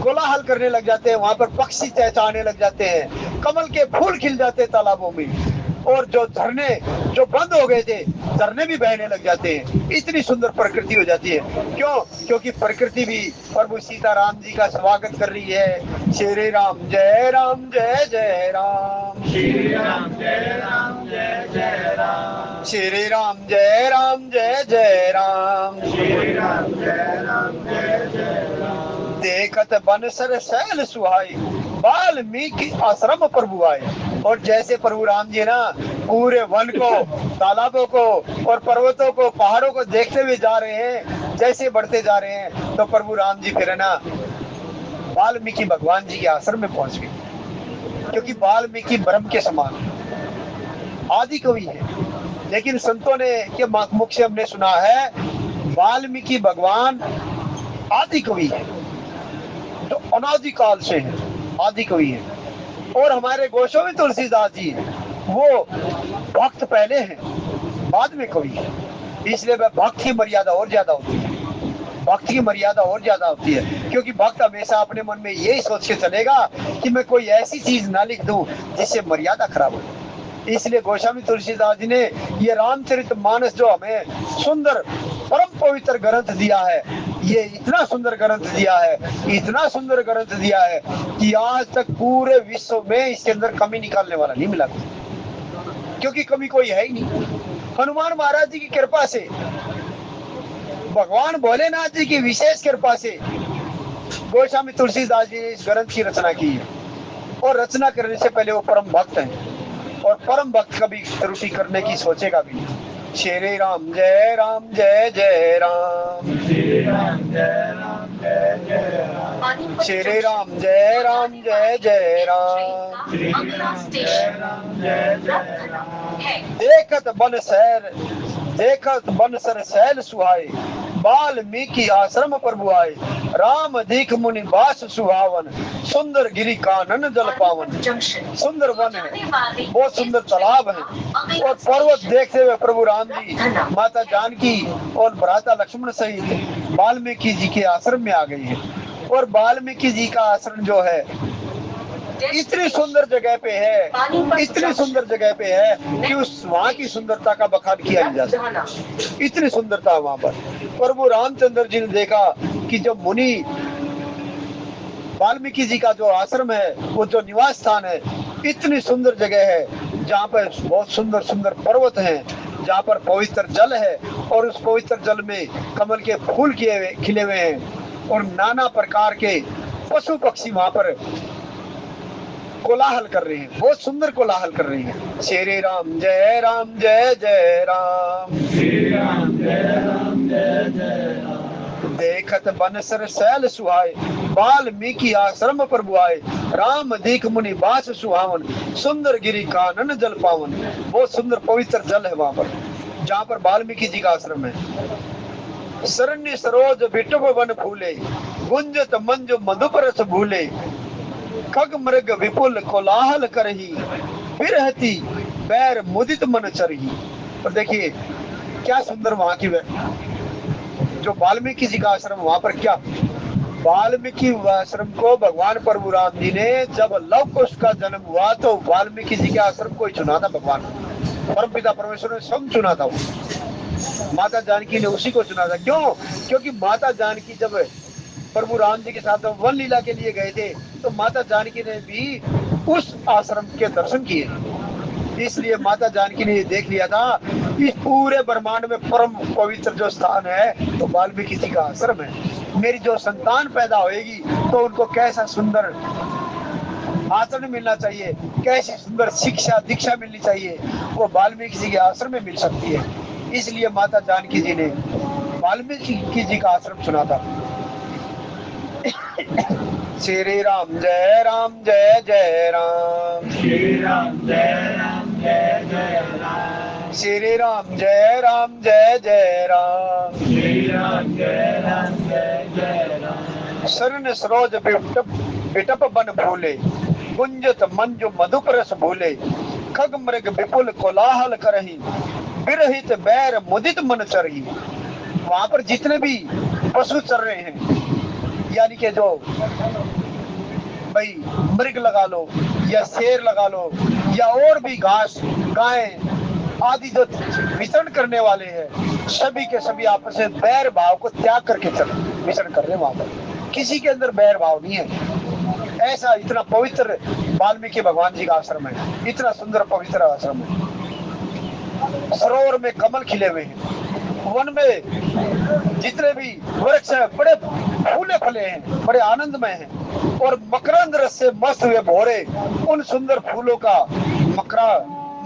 कोलाहल करने लग जाते हैं, वहां पर पक्षी चहचहाने लग जाते हैं, कमल के फूल खिल जाते हैं तालाबों में, और जो झरने जो बंद हो गए थे झरने भी बहने लग जाते हैं। इतनी सुंदर प्रकृति हो जाती है। क्यों? क्योंकि प्रकृति भी प्रभु सीताराम जी का स्वागत कर रही है। श्री राम जय राम जय जय राम, श्री राम जय राम जय जय राम। श्री राम जय राम जय जय राम, श्री राम जय राम जय जय राम। देखत बनसर सैल सुहाई, वाल्मीकि आश्रम प्रभु आए। और जैसे प्रभु राम जी ना पूरे वन को, तालाबों को और पर्वतों को, पहाड़ों को देखते हुए जा रहे हैं, जैसे बढ़ते जा रहे हैं तो प्रभु राम जी फिर ना वाल्मीकि भगवान जी के आश्रम में पहुंच गए। क्योंकि वाल्मीकि ब्रह्म के समान आदि कवि है, लेकिन संतों ने के मुख से हमने सुना है वाल्मीकि भगवान आदि कवि है, जो अनादिकाल से है, आदि कवि है। और हमारे गोस्वामी तुलसीदास जी वो भक्त पहले हैं, बाद में कवि है, इसलिए वह भक्त की मर्यादा और ज्यादा होती है, भक्त की मर्यादा और ज्यादा होती है। क्योंकि भक्त हमेशा अपने मन में यही सोच के चलेगा कि मैं कोई ऐसी चीज ना लिख दूं जिससे मर्यादा खराब हो। इसलिए गोस्वामी तुलसीदास जी ने ये रामचरितमानस जो हमें सुंदर परम पवित्र ग्रंथ दिया है, ये इतना सुंदर ग्रंथ दिया है, इतना सुंदर ग्रंथ दिया है कि आज तक पूरे विश्व में इसके अंदर कमी निकालने वाला नहीं मिला, क्योंकि कमी कोई है ही नहीं। हनुमान महाराज जी की कृपा से, भगवान भोलेनाथ जी की विशेष कृपा से गोस्वामी तुलसीदास जी ने इस ग्रंथ की रचना की है। और रचना करने से पहले वो परम भक्त हैं, और परम भक्त कभी त्रुटि करने की सोचेगा भी नहीं। श्री राम जय जय राम, श्री राम जय राम जय जय राम। श्री राम जय जय राम, श्री राम जय राम जय जय राम। देखत बनसर सैल सुहाए, वाल्मीकि आश्रम प्रभु आए। राम दीख मुनि वास सुहावन, सुंदर गिरि कानन जल पावन। सुंदर वन है, बहुत सुंदर तालाब है, और पर्वत देखते हुए प्रभु राम जी, माता जानकी और भ्राता लक्ष्मण सहित वाल्मीकि जी के आश्रम में आ गई है। और वाल्मीकि जी का आश्रम जो है इतनी सुंदर जगह पे है, इतनी सुंदर जगह पे है कि उस वहाँ की सुंदरता का बखान किया नहीं जा सकता। इतनी सुंदरता वहाँ पर। प्रभु रामचंद्र जी ने देखा कि जो मुनि वाल्मीकि जी का जो आश्रम है, वो जो निवास स्थान है, इतनी सुंदर जगह है जहाँ पर बहुत सुंदर सुंदर पर्वत हैं, जहाँ पर पवित्र जल है और उस पवित्र जल में कमल के फूल खिले हुए हैं और नाना प्रकार के पशु पक्षी वहां पर कोलाहल कर रहे हैं, बहुत सुंदर कोलाहल कर रहे हैं। श्री राम जय राम जय जय राम, श्री राम जय राम जय जय राम। देखत बनसर सैल सुहाए, वाल्मीकि आश्रम पर बुआए, राम दीख मुनि बास सुहावन, सुंदर गिरि कानन जल पावन। बहुत सुंदर पवित्र जल है वहां पर, जहाँ पर वाल्मीकि जी का आश्रम है। शरण्य सरोज बिटव वन फूले, गुंजत मंजु मधुपरस भूले, खग मृग विपुल कोलाहल करही, बिरहती बैर मुदित मन चरही। और देखिए क्या सुंदर वहां की जो वाल्मीकि जी का आश्रम, वहां पर क्या वाल्मीकि आश्रम को भगवान परशुराम जी ने जब लव कुश का जन्म हुआ तो वाल्मीकि जी के आश्रम को ही चुना था भगवान, परमपिता परमेश्वर ने स्वयं चुना था। माता जानकी ने उसी को चुना था। क्यों? क्योंकि माता जानकी जब प्रभु राम जी के साथ वन लीला के लिए गए थे तो माता जानकी ने भी उस आश्रम के दर्शन किए। इसलिए माता जानकी ने ये देख लिया था इस पूरे ब्रह्मांड में परम पवित्र जो स्थान है तो वाल्मीकि जी का आश्रम है। मेरी जो संतान पैदा होएगी तो उनको कैसा सुंदर आचरण मिलना चाहिए, कैसी सुंदर शिक्षा दीक्षा मिलनी चाहिए, वो वाल्मीकि जी के आश्रम में मिल सकती है। इसलिए माता जानकी जी ने वाल्मीकि जी का आश्रम चुना था। श्री राम जय जय राम, श्री राम जय जय राम, श्री राम जय जय राम, श्री राम जय जय राम। शरण सरोज बिटप बन फूले, गुंजत मंजु मधुपरस भूले, खग मृग विपुल कोलाहल करही, बिरहित बैर मुदित मन चरही। वहां पर जितने भी पशु चर रहे हैं, यानी कि जो भाई मृग लगा लो या शेर लगा लो या और भी घास गाय आदि जो विचरण करने वाले हैं, सभी के सभी आपस में बैर भाव को त्याग करके विचरण कर रहे हैं। वहां पर किसी के अंदर बैर भाव नहीं है। ऐसा इतना पवित्र वाल्मीकि भगवान जी का आश्रम है, इतना सुंदर पवित्र आश्रम है। सरोवर में कमल खिले हुए हैं, वन में जितने भी वृक्ष हैं बड़े फूले फले हैं, बड़े आनंदमय हैं और मकरंद रस से मस्त हुए भोरे उन सुंदर फूलों का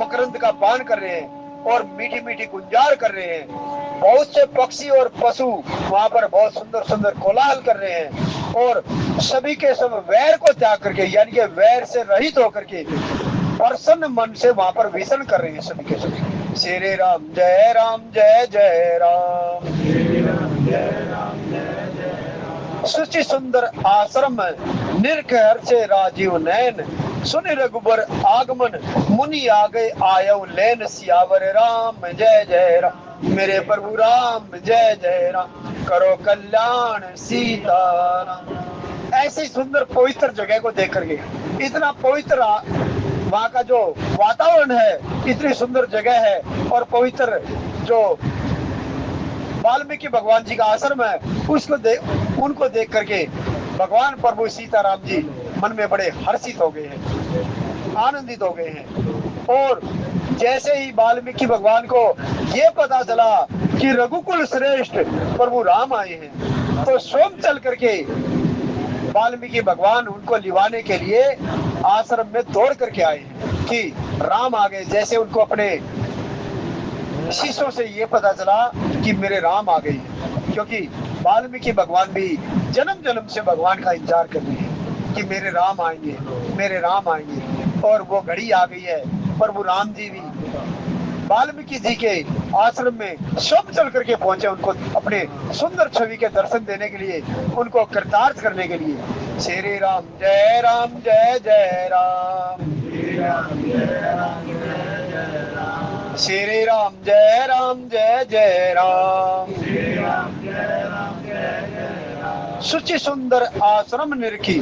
मकरंद का पान कर रहे हैं और मीठी मीठी गुंजार कर रहे हैं। बहुत से पक्षी और पशु वहां पर बहुत सुंदर सुंदर कोलाहल कर रहे हैं और सभी के सब वैर को त्याग करके, यानी कि वैर से रहित होकर के प्रसन्न मन से वहां पर विचरण कर रहे हैं सभी के सभी। श्री राम जय जय राम, श्री राम जय जय राम। सुचि सुंदर आश्रम निर्ख हर्षे राजीव नैन, सुनि रघुबर आगमन मुनि आ गए आयो लेन, सियावर राम जय राम, मेरे प्रभु राम जय राम, करो कल्याण सीताराम। ऐसी सुंदर पवित्र जगह को देख करके, इतना पवित्र वहाँ का जो वातावरण है, इतनी सुंदर जगह है और पवित्र जो वाल्मीकि भगवान जी का आश्रम है, उनको देख करके भगवान प्रभु सीताराम जी मन में बड़े हर्षित हो गए हैं, आनंदित हो गए हैं। और जैसे ही वाल्मीकि भगवान को ये पता चला कि रघुकुल श्रेष्ठ प्रभु राम आए हैं तो स्वयं चल करके वाल्मीकि भगवान उनको लिवाने के लिए आश्रम में दौड़ करके आए कि राम आ गए। जैसे उनको अपने शिष्यों से ये पता चला कि मेरे राम आ गए, क्योंकि वाल्मीकि भगवान भी जन्म जन्म से भगवान का इंतजार कर रहे हैं कि मेरे राम आएंगे, मेरे राम आएंगे। और वो घड़ी आ गई है। प्रभु राम जी भी वाल्मीकि जी के आश्रम में स्वयं चल करके पहुंचे, उनको अपने सुंदर छवि के दर्शन देने के लिए, उनको कृतार्थ करने के लिए। श्री राम जय जय राम, श्री राम जय राम, श्री राम जय जय राम, श्री राम जय राम। सुचि सुंदर आश्रम निरखी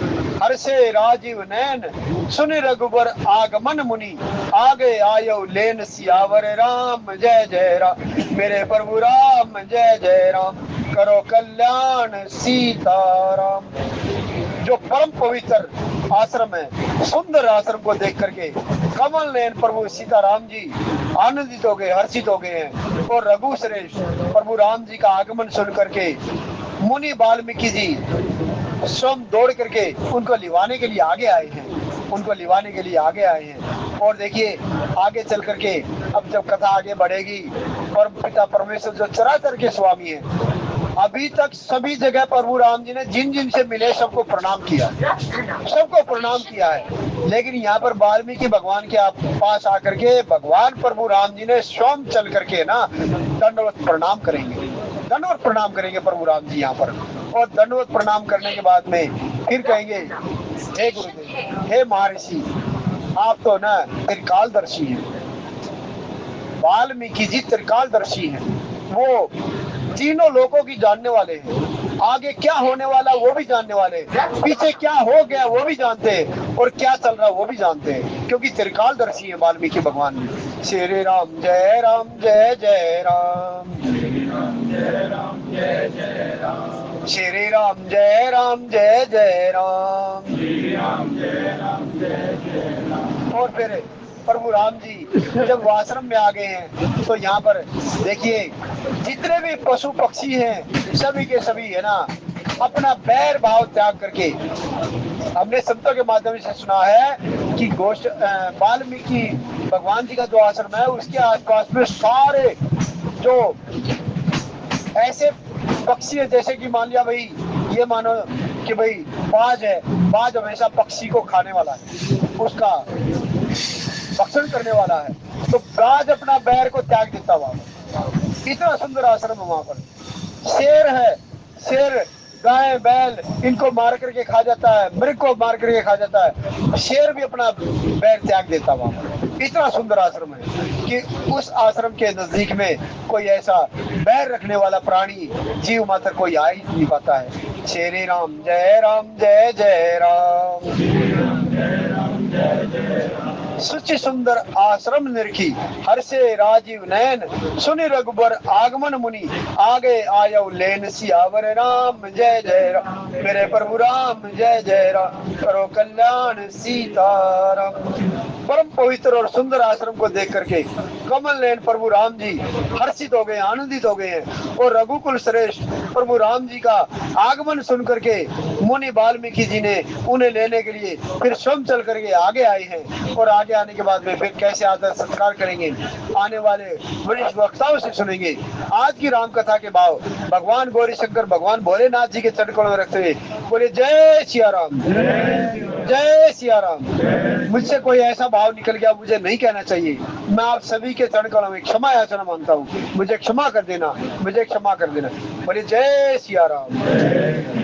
हर्षे राजीव नैन, सुनि रघुबर आगमन मुनि आगे आयो लेन, सियावर राम जय राम, मेरे प्रभु राम जय राम, करो कल्याण सीताराम। जो परम पवित्र आश्रम है, सुंदर आश्रम को देख करके कमल नयन प्रभु सीताराम जी आनंदित हो गए, हर्षित हो गए हैं। और रघु श्रेष्ठ प्रभु राम जी का आगमन सुन करके मुनि वाल्मीकि जी स्वयं दौड़ करके उनको लिवाने के लिए आगे आए हैं, उनको लिवाने के लिए आगे आए हैं। और देखिए आगे चल करके अब जब कथा आगे बढ़ेगी, और पिता परमेश्वर जो चराचर के स्वामी हैं, अभी तक सभी जगह प्रभु राम जी ने जिन जिन से मिले सबको प्रणाम किया, सबको प्रणाम किया है। लेकिन यहाँ पर वाल्मीकि भगवान के पास आकर के भगवान प्रभु राम जी ने स्वयं चल करके ना दंडवत प्रणाम करेंगे, दंडवत प्रणाम करेंगे प्रभु राम जी यहाँ पर। और दंडवत प्रणाम करने के बाद में फिर कहेंगे, हे गुरुदेव, हे महर्षि, आप तो ना त्रिकालदर्शी हैं। वाल्मीकि जी त्रिकालदर्शी हैं, वो तीनों लोगों की जानने वाले हैं, आगे क्या होने वाला वो भी जानने वाले हैं, पीछे क्या हो गया वो भी जानते हैं, और क्या चल रहा वो भी जानते हैं, क्योंकि त्रिकालदर्शी है वाल्मीकि भगवान। श्री राम जय राम जय जय राम, श्री राम जय राम जय जय राम, श्री राम जय राम जय जय राम, श्री राम जय राम जय जय राम। और फिर प्रभु राम जी जब आश्रम में आ गए हैं तो यहाँ पर देखिए जितने भी पशु पक्षी हैं सभी के सभी है ना अपना बैर भाव त्याग करके, हमने संतों के माध्यम से सुना है कि वाल्मीकि भगवान जी का जो आश्रम है उसके आसपास में सारे जो ऐसे पक्षी है, जैसे कि मान लिया भाई, ये मानो कि भाई बाज है, बाज हमेशा पक्षी को खाने वाला है, उसका भक्षण करने वाला है, तो बाज अपना बैर को त्याग देता वहां। इतना सुंदर आश्रम है वहां पर। शेर है, शेर गाय बैल इनको मार करके खा जाता है, मृग को मार करके खा जाता है, शेर भी अपना बैर त्याग देता वहां पर। इतना सुंदर आश्रम है कि उस आश्रम के नजदीक में कोई ऐसा बैर रखने वाला प्राणी जीव मात्र कोई आ ही नहीं पाता है। श्री राम जय राम जय जय राम, सुचि सुंदर आश्रम निरखी हर्षे राजीव नयन, सुनि रघुबर आगमन मुनि, आगे आयो लेन सियावर राम जय जय राम, मेरे प्रभु राम जय जय राम, करो कल्याण सीताराम। परम पवित्र और सुंदर आश्रम को देख करके कमल नयन प्रभु राम जी हर्षित हो गए, आनंदित हो गए हैं। और रघुकुल श्रेष्ठ प्रभु राम जी का आगमन सुन करके मुनि वाल्मीकि जी ने उन्हें लेने के लिए फिर स्वयं चल करके आगे आए हैं। और आगे आने के बाद में फिर कैसे आदर सत्कार करेंगे, आने वाले वरिष्ठ वक्ताओं से सुनेंगे। आज की राम कथा के भाव भगवान गौरी शंकर भगवान भोलेनाथ जी के चरणों में रखते हुए बोले जय सिया राम, जय सिया राम। मुझसे कोई ऐसा भाव निकल गया मुझे नहीं कहना चाहिए, मैं आप सभी के चरणों में क्षमा याचना मांगता हूँ, मुझे क्षमा कर देना, मुझे क्षमा कर देना। बोले जय सिया राम।